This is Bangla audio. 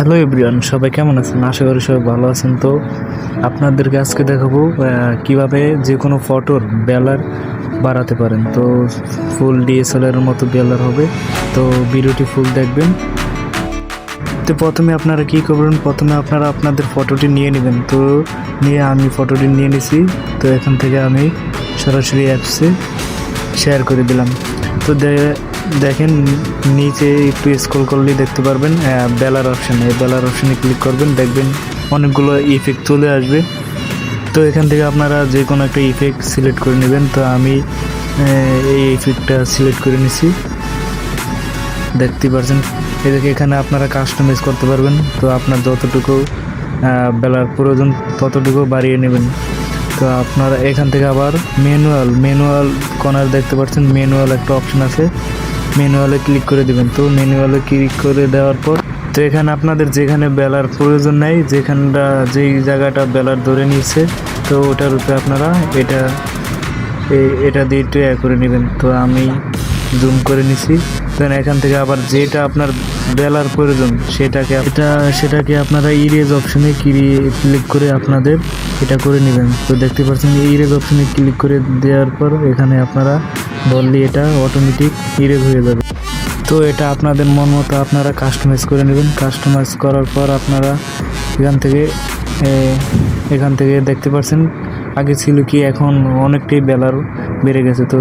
হ্যালো এভরিওয়ান, সবাই কেমন আছেন? আশা করি সবাই ভালো আছেন। তো আপনাদেরকে আজকে দেখাবো কিভাবে যে কোনো ফটোর ব্যালার বাড়াতে পারেন। তো ফুল ডিএসএলআর এর মতো ব্যালার হবে। তো ভিডিওটি ফুল দেখবেন। তো প্রথমে আপনারা কি করবেন, প্রথমে আপনারা আপনাদের ফটোটি নিয়ে নেবেন। তো নিয়ে আমি ফটোটি নিয়ে নিছি। তো এখান থেকে আমি সরাসরি অ্যাপসে শেয়ার করে দিলাম। তো দেখেন নিচে একটু স্ক্রল করলেই দেখতে পারবেন ব্যালার অপশান। এই ব্যালার অপশানে ক্লিক করবেন, দেখবেন অনেকগুলো ইফেক্ট চলে আসবে। তো এখান থেকে আপনারা যে কোনো একটা ইফেক্ট সিলেক্ট করে নেবেন। তো আমি এই ইফেক্টটা সিলেক্ট করে নিছি, দেখতে পাচ্ছেন। এদিকে এখানে আপনারা কাস্টমাইজ করতে পারবেন। তো আপনার যতটুকু ব্যালার প্রয়োজন ততটুকু বাড়িয়ে নেবেন। তো আপনারা এখান থেকে আবার ম্যানুয়াল কর্নার দেখতে পাচ্ছেন, ম্যানুয়াল একটা অপশন আছে, ম্যানুয়ালে ক্লিক করে দিবেন। তো ম্যানুয়ালে ক্লিক করে দেওয়ার পর তো এখানে আপনাদের যেখানে বেলার প্রয়োজন নেই, যেখানটা যেই জায়গাটা বেলার ধরে নিচ্ছে, তো ওটার উপরে আপনারা এটা দিয়ে ট্রাই করে নেবেন। তো আমি জুম করে নিছি। দেন এখান থেকে আবার যেটা আপনার বেলার প্রয়োজন সেটাকে আপনারা ইরেজ অপশনে ক্লিক করে আপনাদের এটা করে নেবেন। তো দেখতে পাচ্ছেন ইরেজ অপশনে ক্লিক করে দেওয়ার পর এখানে আপনারা বললে এটা অটোমেটিক ইরেজ হয়ে যাবে। তো এটা আপনাদের মন মতো আপনারা কাস্টমাইজ করে নেবেন। কাস্টমাইজ করার পর আপনারা এখান থেকে দেখতে পাচ্ছেন আগে ছিল কি, এখন অনেকটাই বেলার বেড়ে গেছে। তো